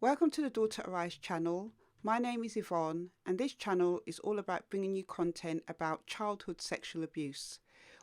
Welcome to the Daughter Arise channel. My name is Yvonne, and this channel is all about bringing you content about childhood sexual abuse.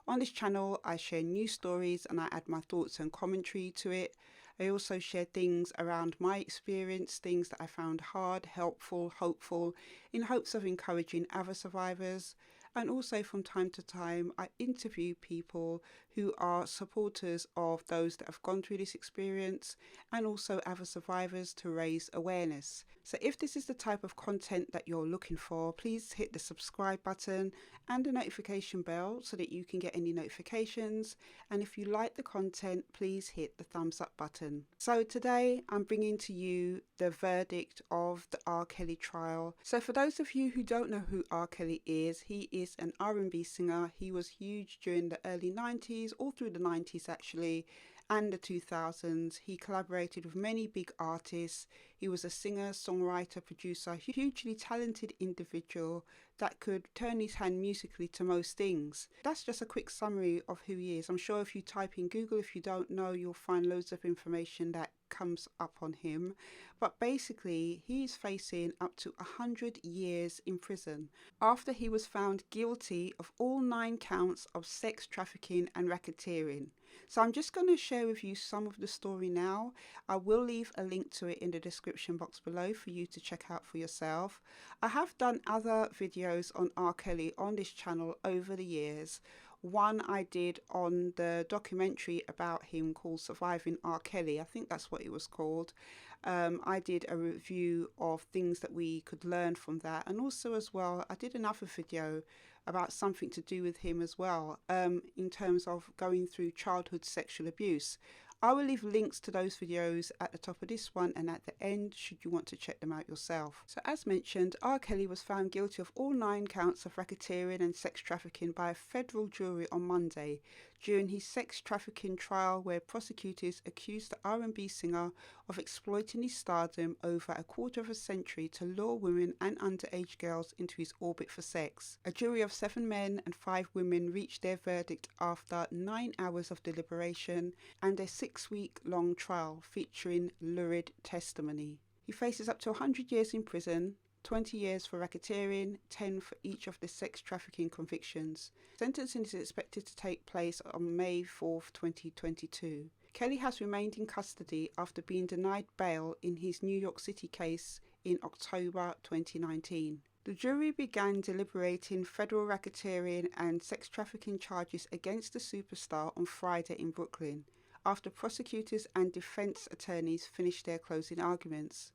On this channel, I share news stories and I add my thoughts and commentary to it. I also share things around my experience, things that I found hard, helpful, hopeful, in hopes of encouraging other survivors. And also from time to time, I interview people who are supporters of those that have gone through this experience and also other survivors to raise awareness. So if this is the type of content that you're looking for, please hit the subscribe button and the notification bell so that you can get any notifications. And if you like the content, please hit the thumbs up button. So today I'm bringing to you the verdict of the R. Kelly trial. So for those of you who don't know who R. Kelly is, he is an R&B singer. He was huge during the early 90s, all through the 90s actually, and the 2000s. He collaborated with many big artists. He was a singer, songwriter, producer, hugely talented individual that could turn his hand musically to most things. That's just a quick summary of who he is. I'm sure if you type in Google, if you don't know, you'll find loads of information that comes up on him. But basically, he's facing up to 100 years in prison after he was found guilty of all 9 counts of sex trafficking and racketeering. So I'm just going to share with you some of the story now. I will leave a link to it in the description box below for you to check out for yourself. I have done other videos on R. Kelly on this channel over the years. One I did on the documentary about him called Surviving R. Kelly. I think that's what it was called. I did a review of things that we could learn from that, and also as well I did another video about something to do with him as well, in terms of going through childhood sexual abuse. I will leave links to those videos at the top of this one and at the end should you want to check them out yourself. So as mentioned, R. Kelly was found guilty of all 9 counts of racketeering and sex trafficking by a federal jury on Monday during his sex trafficking trial, where prosecutors accused the R&B singer of exploiting his stardom over a quarter of a century to lure women and underage girls into his orbit for sex. A jury of 7 men and 5 women reached their verdict after 9 hours of deliberation and a 6-week-long trial featuring lurid testimony. He faces up to 100 years in prison, 20 years for racketeering, 10 for each of the sex trafficking convictions. Sentencing is expected to take place on May 4th, 2022. Kelly has remained in custody after being denied bail in his New York City case in October 2019. The jury began deliberating federal racketeering and sex trafficking charges against the superstar on Friday in Brooklyn, after prosecutors and defense attorneys finished their closing arguments.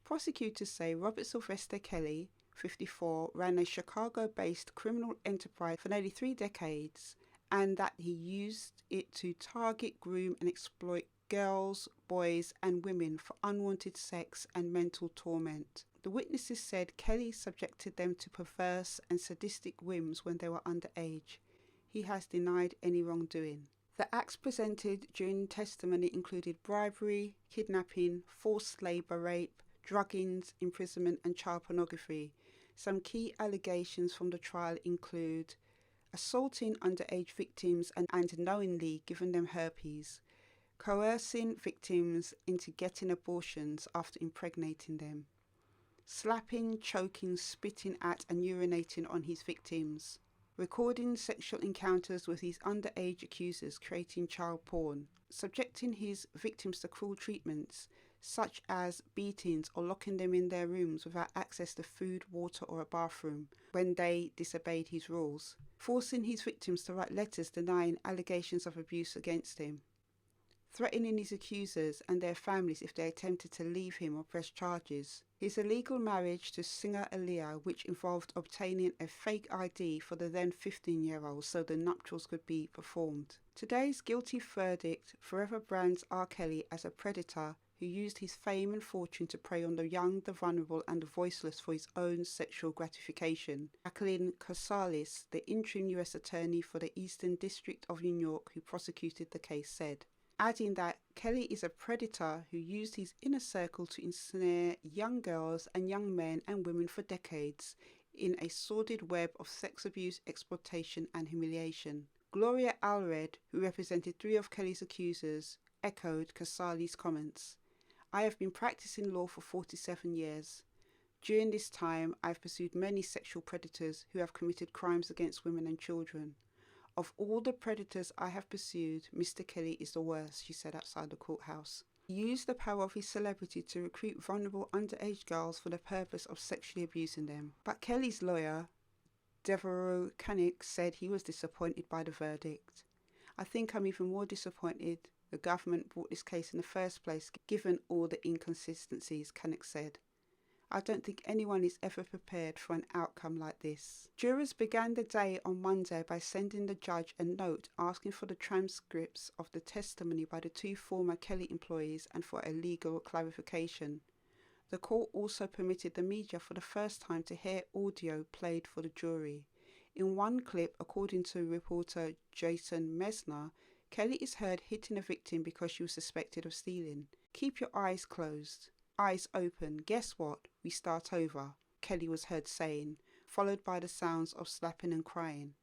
Prosecutors say Robert Sylvester Kelly, 54, ran a Chicago-based criminal enterprise for nearly 3 decades, and that he used it to target, groom and exploit girls, boys and women for unwanted sex and mental torment. The witnesses said Kelly subjected them to perverse and sadistic whims when they were underage. He has denied any wrongdoing. The acts presented during testimony included bribery, kidnapping, forced labour, rape, druggings, imprisonment and child pornography. Some key allegations from the trial include assaulting underage victims and knowingly giving them herpes, coercing victims into getting abortions after impregnating them, slapping, choking, spitting at and urinating on his victims, recording sexual encounters with his underage accusers, creating child porn, subjecting his victims to cruel treatments such as beatings or locking them in their rooms without access to food, water or a bathroom when they disobeyed his rules, forcing his victims to write letters denying allegations of abuse against him, threatening his accusers and their families if they attempted to leave him or press charges, his illegal marriage to singer Aaliyah, which involved obtaining a fake ID for the then 15-year-old so the nuptials could be performed. Today's guilty verdict forever brands R. Kelly as a predator who used his fame and fortune to prey on the young, the vulnerable and the voiceless for his own sexual gratification. Jacqueline Casales, the interim US attorney for the Eastern District of New York who prosecuted the case, said, adding that Kelly is a predator who used his inner circle to ensnare young girls and young men and women for decades in a sordid web of sex abuse, exploitation and humiliation. Gloria Allred, who represented 3 of Kelly's accusers, echoed Casales' comments. I have been practicing law for 47 years. During this time, I have pursued many sexual predators who have committed crimes against women and children. Of all the predators I have pursued, Mr. Kelly is the worst, she said outside the courthouse. He used the power of his celebrity to recruit vulnerable underage girls for the purpose of sexually abusing them. But Kelly's lawyer, r.kelly, said he was disappointed by the verdict. I think I'm even more disappointed the government brought this case in the first place, given all the inconsistencies, Kelly said. I don't think anyone is ever prepared for an outcome like this. Jurors began the day on Monday by sending the judge a note asking for the transcripts of the testimony by the two former Kelly employees and for a legal clarification. The court also permitted the media for the first time to hear audio played for the jury. In one clip, according to reporter Jason Mesner, Kelly is heard hitting a victim because she was suspected of stealing. "Keep your eyes closed. Eyes open. Guess what? We start over," Kelly was heard saying, followed by the sounds of slapping and crying.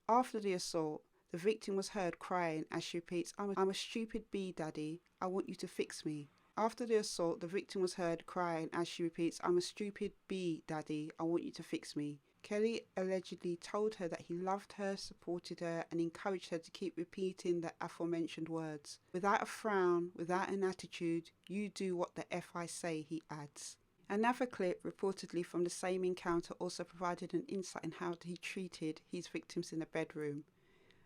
After the assault, the victim was heard crying as she repeats, I'm a stupid bee, Daddy. I want you to fix me." After the assault, the victim was heard crying as she repeats, "I'm a stupid bee, Daddy. I want you to fix me." Kelly allegedly told her that he loved her, supported her, and encouraged her to keep repeating the aforementioned words. "Without a frown, without an attitude, you do what the F I say," he adds. Another clip, reportedly from the same encounter, also provided an insight in how he treated his victims in the bedroom.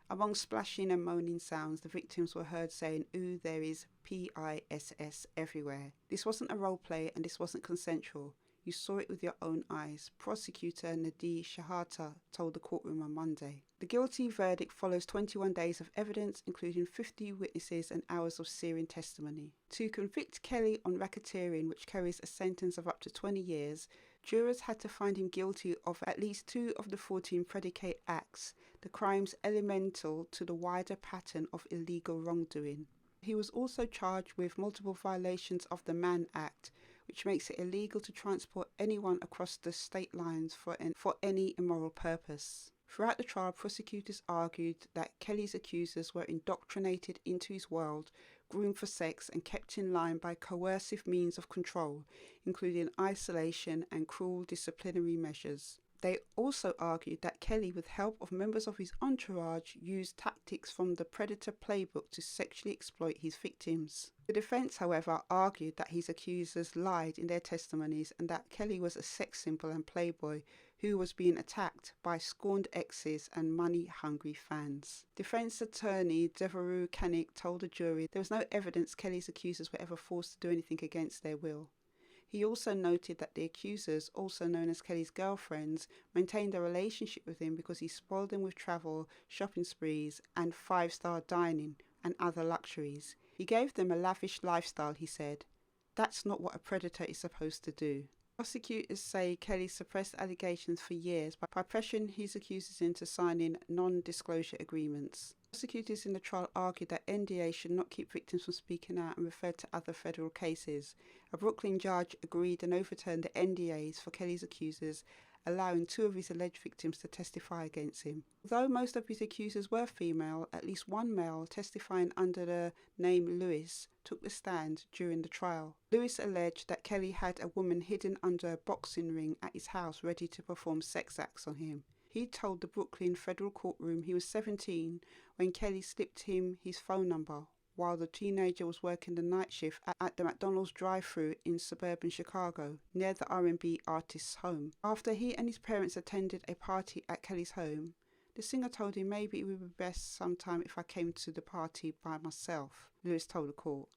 Among splashing and moaning sounds, the victims were heard saying, "Ooh, there is PISS everywhere." This wasn't a role play and this wasn't consensual. You saw it with your own eyes, prosecutor Nadi Shahata told the courtroom on Monday. The guilty verdict follows 21 days of evidence, including 50 witnesses and hours of searing testimony. To convict Kelly on racketeering, which carries a sentence of up to 20 years, jurors had to find him guilty of at least 2 of the 14 predicate acts, the crimes elemental to the wider pattern of illegal wrongdoing. He was also charged with multiple violations of the Mann Act, which makes it illegal to transport anyone across the state lines for any immoral purpose. Throughout the trial, prosecutors argued that Kelly's accusers were indoctrinated into his world, groomed for sex, and kept in line by coercive means of control, including isolation and cruel disciplinary measures. They also argued that Kelly, with help of members of his entourage, used tactics from the Predator playbook to sexually exploit his victims. The defense, however, argued that his accusers lied in their testimonies and that Kelly was a sex symbol and playboy who was being attacked by scorned exes and money-hungry fans. Defense attorney r.kelly told the jury there was no evidence Kelly's accusers were ever forced to do anything against their will. He also noted that the accusers, also known as Kelly's girlfriends, maintained a relationship with him because he spoiled them with travel, shopping sprees, and 5-star dining and other luxuries. He gave them a lavish lifestyle, he said. That's not what a predator is supposed to do. Prosecutors say Kelly suppressed allegations for years by pressuring his accusers into signing non-disclosure agreements. Prosecutors in the trial argued that NDA should not keep victims from speaking out and referred to other federal cases. A Brooklyn judge agreed and overturned the NDAs for Kelly's accusers, allowing 2 of his alleged victims to testify against him. Although most of his accusers were female, at least one male testifying under the name Lewis took the stand during the trial. Lewis alleged that Kelly had a woman hidden under a boxing ring at his house ready to perform sex acts on him. He told the Brooklyn federal courtroom he was 17 when Kelly slipped him his phone number while the teenager was working the night shift at the McDonald's drive-thru in suburban Chicago, near the R&B artist's home. After he and his parents attended a party at Kelly's home, the singer told him maybe it would be best sometime if I came to the party by myself, Lewis told the court.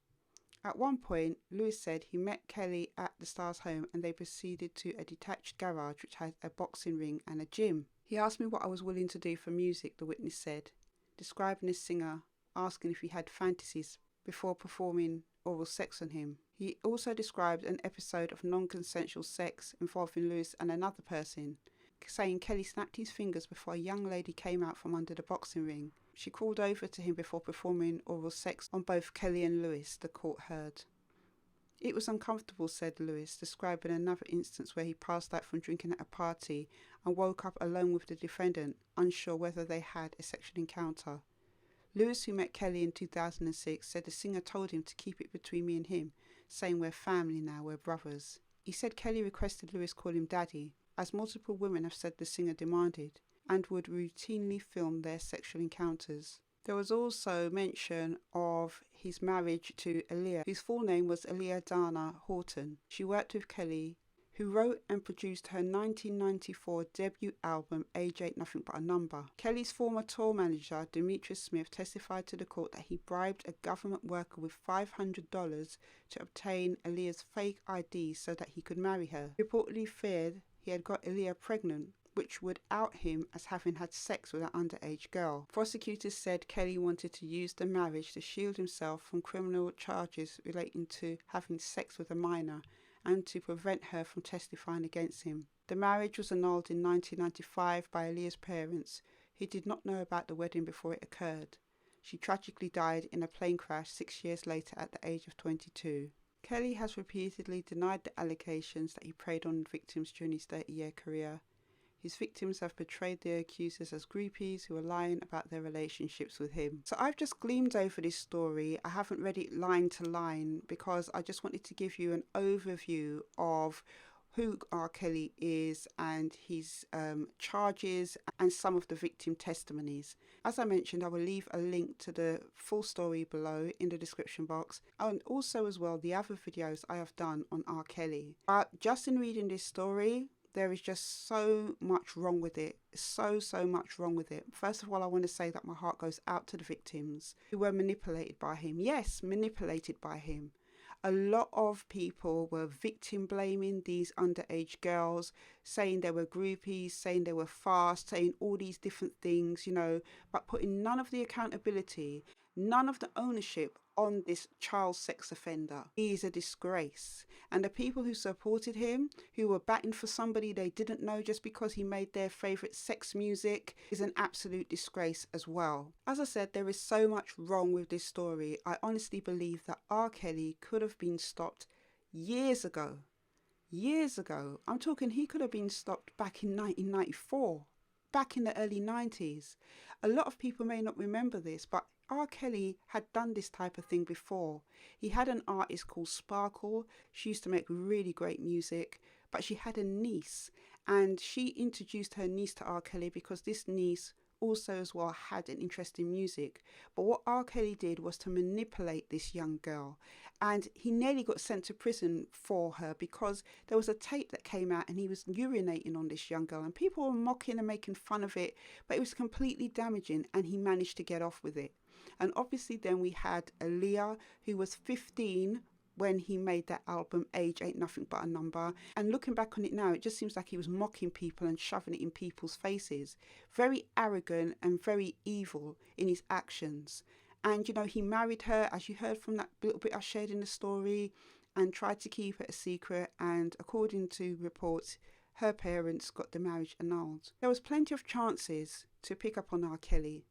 At one point, Lewis said he met Kelly at the star's home and they proceeded to a detached garage which had a boxing ring and a gym. He asked me what I was willing to do for music, the witness said, describing the singer, asking if he had fantasies before performing oral sex on him. He also described an episode of non-consensual sex involving Lewis and another person, saying Kelly snapped his fingers before a young lady came out from under the boxing ring. She crawled over to him before performing oral sex on both Kelly and Lewis, the court heard. It was uncomfortable, said Lewis, describing another instance where he passed out from drinking at a party and woke up alone with the defendant, unsure whether they had a sexual encounter. Lewis, who met Kelly in 2006, said the singer told him to keep it between me and him, saying we're family now, we're brothers. He said Kelly requested Lewis call him daddy, as multiple women have said the singer demanded, and would routinely film their sexual encounters. There was also mention of his marriage to Aaliyah, whose full name was Aaliyah Dana Horton. She worked with Kelly, who wrote and produced her 1994 debut album Age Ain't Nothing But a Number. Kelly's former tour manager, Demetrius Smith, testified to the court that he bribed a government worker with $500 to obtain Aaliyah's fake ID so that he could marry her. He reportedly feared he had got Aaliyah pregnant, which would out him as having had sex with an underage girl. Prosecutors said Kelly wanted to use the marriage to shield himself from criminal charges relating to having sex with a minor and to prevent her from testifying against him. The marriage was annulled in 1995 by Aaliyah's parents, who did not know about the wedding before it occurred. She tragically died in a plane crash 6 years later at the age of 22. Kelly has repeatedly denied the allegations that he preyed on victims during his 30-year career. His victims have portrayed their accusers as groupies who are lying about their relationships with him. So I've just gleamed over this story. I haven't read it line to line because I just wanted to give you an overview of who R. Kelly is and his charges and some of the victim testimonies. As I mentioned, I will leave a link to the full story below in the description box, and also as well the other videos I have done on R. Kelly. But just in reading this story, there is just so much wrong with it. So much wrong with it. First of all, I want to say that my heart goes out to the victims who were manipulated by him. Yes, manipulated by him. A lot of people were victim blaming these underage girls, saying they were groupies, saying they were fast, saying all these different things, you know, but putting none of the accountability, none of the ownership on this child sex offender. He is a disgrace. And the people who supported him, who were batting for somebody they didn't know just because he made their favourite sex music, is an absolute disgrace as well. As I said, there is so much wrong with this story. I honestly believe that R. Kelly could have been stopped years ago. Years ago. I'm talking he could have been stopped back in 1994. Back in the early 90s. A lot of people may not remember this, but R. Kelly had done this type of thing before. He had an artist called Sparkle. She used to make really great music, but she had a niece, and she introduced her niece to R. Kelly because this niece also as well had an interest in music. But what R. Kelly did was to manipulate this young girl, and he nearly got sent to prison for her because there was a tape that came out and he was urinating on this young girl, and people were mocking and making fun of it, but it was completely damaging, and he managed to get off with it. And obviously then we had Aaliyah, who was 15 when he made that album Age Ain't Nothing But a Number. And looking back on it now, it just seems like he was mocking people and shoving it in people's faces. Very arrogant and very evil in his actions. And, you know, he married her, as you heard from that little bit I shared in the story, and tried to keep it a secret. And according to reports, her parents got the marriage annulled. There was plenty of chances to pick up on R. Kelly.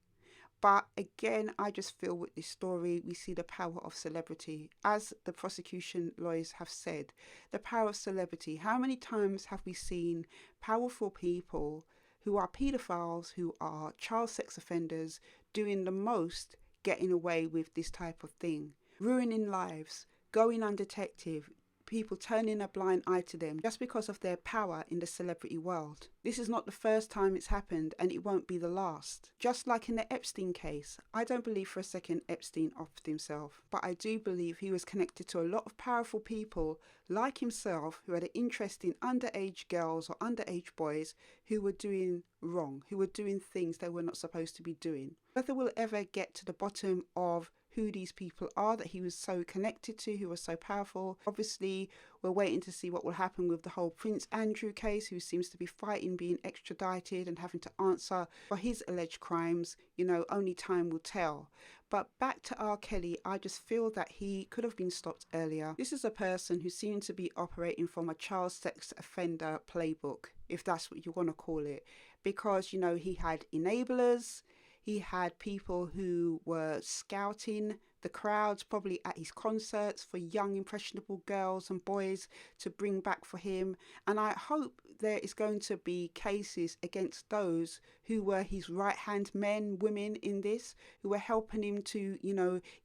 But again, I just feel with this story, we see the power of celebrity. As the prosecution lawyers have said, the power of celebrity. How many times have we seen powerful people who are paedophiles, who are child sex offenders, doing the most, getting away with this type of thing? Ruining lives, going undetected, people turning a blind eye to them just because of their power in the celebrity world. This is not the first time it's happened, and it won't be the last. Just like in the Epstein case, I don't believe for a second Epstein offed himself, but I do believe he was connected to a lot of powerful people like himself who had an interest in underage girls or underage boys who were doing wrong, who were doing things they were not supposed to be doing. Whether we'll ever get to the bottom of who these people are that he was so connected to, who was so powerful. Obviously, we're waiting to see what will happen with the whole Prince Andrew case, who seems to be fighting being extradited and having to answer for his alleged crimes. You know, only time will tell. But back to R. Kelly, I just feel that he could have been stopped earlier. This is a person who seemed to be operating from a child sex offender playbook, if that's what you want to call it, because, you know, he had enablers. He had people who were scouting the crowds, probably at his concerts for young impressionable girls and boys to bring back for him. And I hope there is going to be cases against those who were his right hand men, women in this, who were helping him to,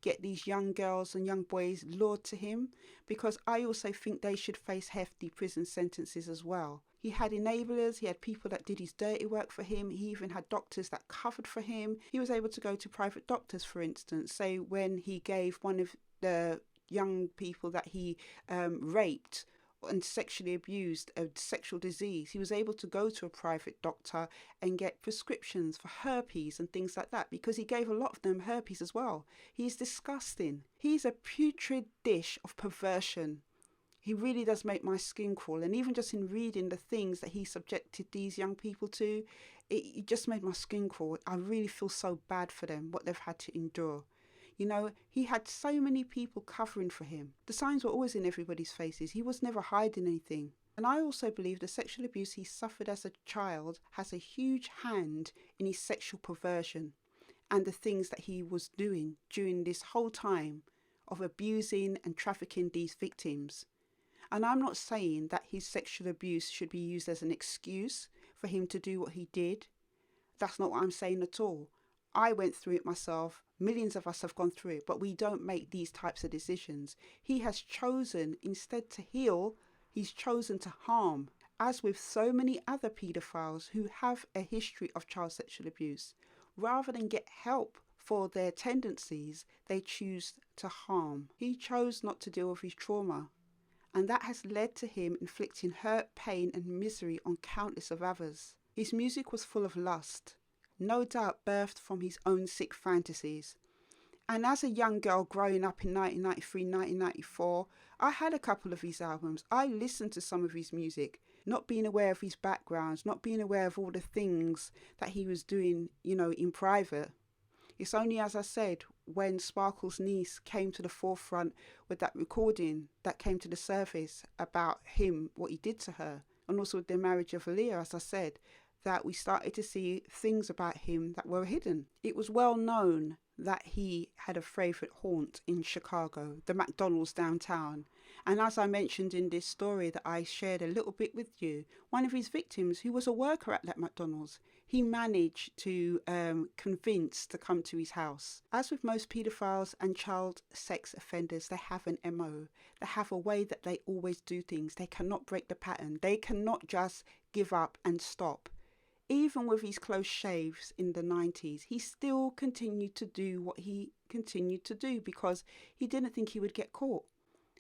get these young girls and young boys lured to him, because I also think they should face hefty prison sentences as well. He had enablers, he had people that did his dirty work for him, he even had doctors that covered for him. He was able to go to private doctors, for instance, say when he gave one of the young people that he raped and sexually abused a sexual disease, he was able to go to a private doctor and get prescriptions for herpes and things like that, because he gave a lot of them herpes as well. He's disgusting. He's a putrid dish of perversion. He really does make my skin crawl. And even just in reading the things that he subjected these young people to, it just made my skin crawl. I really feel so bad for them, what they've had to endure. He had so many people covering for him. The signs were always in everybody's faces. He was never hiding anything. And I also believe the sexual abuse he suffered as a child has a huge hand in his sexual perversion and the things that he was doing during this whole time of abusing and trafficking these victims. And I'm not saying that his sexual abuse should be used as an excuse for him to do what he did. That's not what I'm saying at all. I went through it myself. Millions of us have gone through it, but we don't make these types of decisions. He has chosen, instead to heal, he's chosen to harm. As with so many other paedophiles who have a history of child sexual abuse, rather than get help for their tendencies, they choose to harm. He chose not to deal with his trauma. And that has led to him inflicting hurt, pain and misery on countless of others. His music was full of lust, no doubt birthed from his own sick fantasies. And as a young girl growing up in 1993, 1994, I had a couple of his albums. I listened to some of his music, not being aware of his backgrounds, not being aware of all the things that he was doing, in private. It's only, as I said, when Sparkle's niece came to the forefront with that recording that came to the surface about him, what he did to her, and also with the marriage of Aaliyah, as I said, that we started to see things about him that were hidden. It was well known that he had a favourite haunt in Chicago, the McDonald's downtown. And as I mentioned in this story that I shared a little bit with you, one of his victims, who was a worker at that McDonald's, he managed to convince to come to his house. As with most paedophiles and child sex offenders, they have an MO. They have a way that they always do things. They cannot break the pattern. They cannot just give up and stop. Even with his close shaves in the 90s, he still continued to do what he continued to do because he didn't think he would get caught.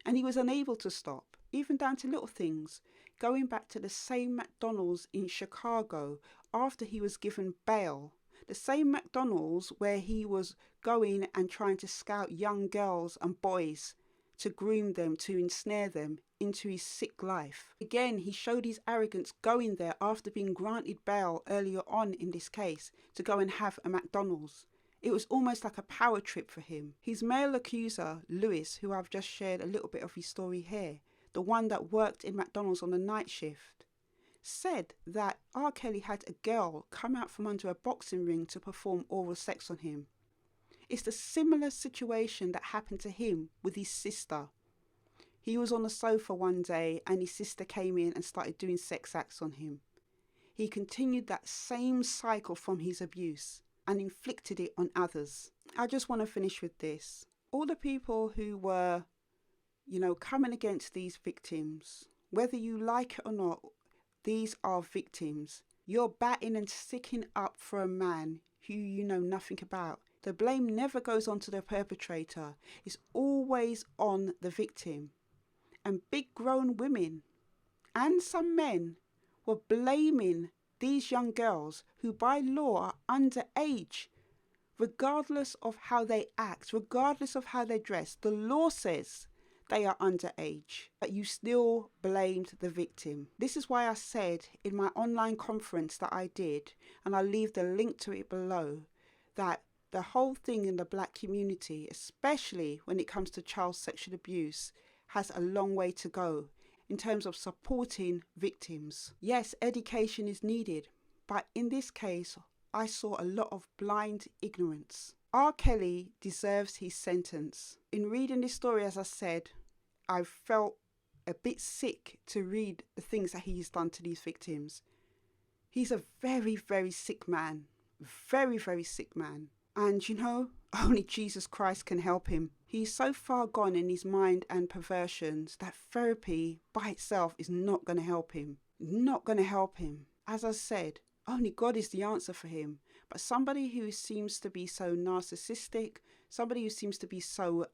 And he was unable to stop, even down to little things. Going back to the same McDonald's in Chicago after he was given bail, the same McDonald's where he was going and trying to scout young girls and boys to groom them, to ensnare them into his sick life. Again, he showed his arrogance going there after being granted bail earlier on in this case to go and have a McDonald's. It was almost like a power trip for him. His male accuser, Lewis, who I've just shared a little bit of his story here, the one that worked in McDonald's on the night shift, said that R. Kelly had a girl come out from under a boxing ring to perform oral sex on him. It's the similar situation that happened to him with his sister. He was on the sofa one day and his sister came in and started doing sex acts on him. He continued that same cycle from his abuse and inflicted it on others. I just want to finish with this. All the people who were, coming against these victims, whether you like it or not, these are victims. You're batting and sticking up for a man who you know nothing about. The blame never goes on to the perpetrator. It's always on the victim. And big grown women and some men were blaming these young girls who by law are underage, regardless of how they act, regardless of how they dress. The law says they are underage, but you still blamed the victim. This is why I said in my online conference that I did, and I'll leave the link to it below, that the whole thing in the Black community, especially when it comes to child sexual abuse, has a long way to go in terms of supporting victims. Yes, education is needed, but in this case, I saw a lot of blind ignorance. R. Kelly deserves his sentence. In reading this story, as I said, I felt a bit sick to read the things that he's done to these victims. He's a very, very sick man. Very, very sick man. And you know, only Jesus Christ can help him. He's so far gone in his mind and perversions that therapy by itself is not going to help him. Not going to help him. As I said, only God is the answer for him. But somebody who seems to be so narcissistic, somebody who seems to be so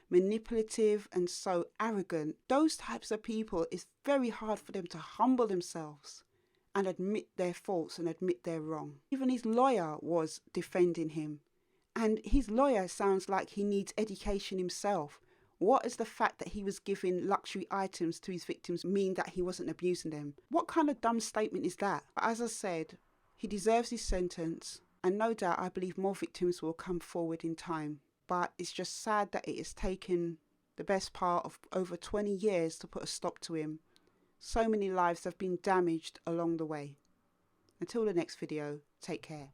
manipulative and so arrogant, those types of people, it's very hard for them to humble themselves and admit their faults and admit they're wrong. Even his lawyer was defending him. And his lawyer sounds like he needs education himself. What is the fact that he was giving luxury items to his victims mean that he wasn't abusing them? What kind of dumb statement is that? But as I said, he deserves his sentence. And no doubt I believe more victims will come forward in time. But it's just sad that it has taken the best part of over 20 years to put a stop to him. So many lives have been damaged along the way. Until the next video, take care.